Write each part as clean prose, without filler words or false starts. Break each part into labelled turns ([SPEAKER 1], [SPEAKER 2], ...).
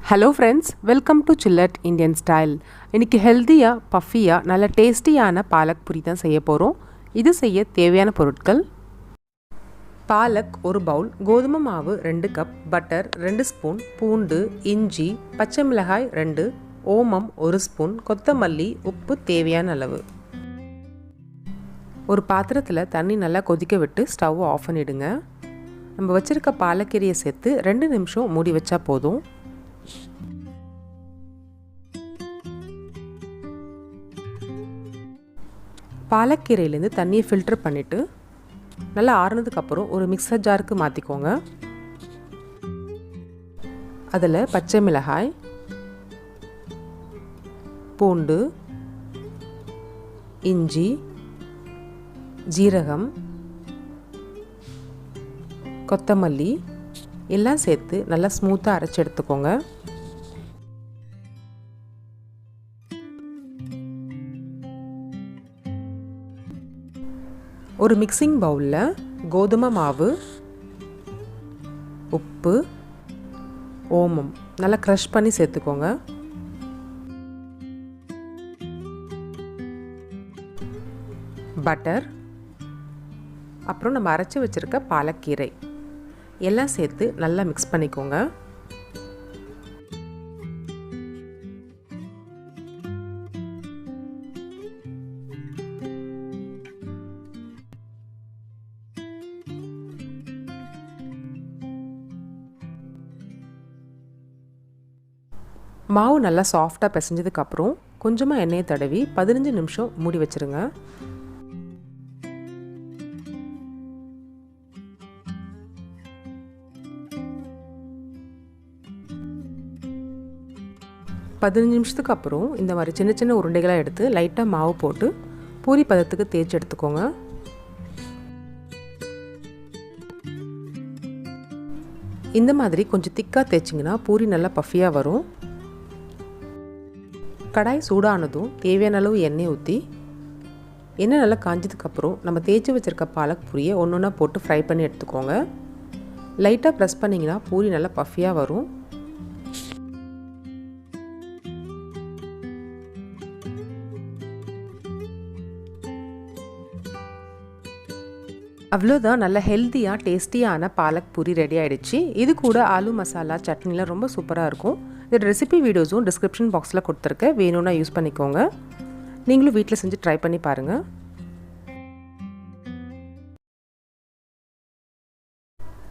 [SPEAKER 1] Hello friends, welcome to ChillatIndianstyle. இன்னைக்கு ஹெல்தியா, பஃபியா, நல்ல டேஸ்டியான பாலக் பூரி தான் செய்ய போறோம். இது செய்ய தேவையான பொருட்கள்: பாலக் 1 பவுல், கோதுமை மாவு 2 கப், பட்டர் 2 ஸ்பூன், பூண்டு, இஞ்சி, பச்சை மிளகாய் 2, ஓமம் 1 ஸ்பூன், கொத்தமல்லி, உப்பு தேவையான அளவு. ஒரு பாத்திரத்தில் தண்ணி நல்லா கொதிக்க விட்டு ஸ்டவ் ஆஃப் பண்ணிடுங்க. நம்ம வச்சிருக்க பாலக்கீரையை சேர்த்து 2 நிமிஷம் மூடி வச்சா போதும். பாலக்கீரையிலேருந்து தண்ணியை ஃபில்டர் பண்ணிவிட்டு நல்லா ஆறுனதுக்கப்புறம் ஒரு மிக்சர் ஜாருக்கு மாற்றிக்கோங்க. அதில் பச்சை மிளகாய், பூண்டு, இஞ்சி, ஜீரகம், கொத்தமல்லி எல்லாம் சேர்த்து நல்லா ஸ்மூத்தாக அரைச்சி எடுத்துக்கோங்க. ஒரு மிக்சிங் பவுலில் கோதுமை மாவு, உப்பு, ஓமம் நல்லா க்ரஷ் பண்ணி சேர்த்துக்கோங்க. பட்டர், அப்புறம் நம்ம அரைச்சி வச்சுருக்க பாலக்கீரை எல்லாம் சேர்த்து நல்லா மிக்ஸ் பண்ணிக்கோங்க. மாவு நல்லா சாஃப்டாக பிசைஞ்சதுக்கப்புறம் கொஞ்சமாக எண்ணெயை தடவி 15 நிமிஷம் மூடி வச்சுருங்க. நிமிஷத்துக்கு அப்புறம் இந்த மாதிரி சின்ன சின்ன உருண்டைகளாக எடுத்து லைட்டாக மாவு போட்டு பூரி பதத்துக்கு தேய்ச்சி எடுத்துக்கோங்க. இந்த மாதிரி கொஞ்சம் திக்காக தேய்ச்சிங்கன்னா பூரி நல்லா பஃபியாக வரும். கடாய் சூடானதும் தேவையான அளவு எண்ணெய் ஊற்றி எண்ணெய் நல்லா காஞ்சதுக்கப்புறம் நம்ம தேய்ச்சி வச்சுருக்க பாலக் பூரியை ஒன்று ஒன்றா போட்டு ஃப்ரை பண்ணி எடுத்துக்கோங்க. லைட்டாக ப்ரெஸ் பண்ணிங்கன்னா பூரி நல்லா பஃபியாக வரும். அவ்வளோதான், நல்ல ஹெல்த்தியாக டேஸ்டியான பாலக் பூரி ரெடி ஆகிடுச்சு. இது கூட ஆலு மசாலா சட்னிலாம் ரொம்ப சூப்பராக இருக்கும். இதோட ரெசிபி வீடியோஸும் டிஸ்கிரிப்ஷன் பாக்ஸில் கொடுத்துருக்கேன், வேணும்னா யூஸ் பண்ணிக்கோங்க. நீங்களும் வீட்டில் செஞ்சு ட்ரை பண்ணி பாருங்கள்.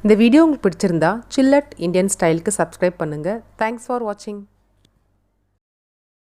[SPEAKER 1] இந்த வீடியோ உங்களுக்கு பிடிச்சிருந்தா சில்லட் இந்தியன் ஸ்டைலுக்கு சப்ஸ்கிரைப் பண்ணுங்கள். தேங்க்ஸ் ஃபார் வாட்சிங்.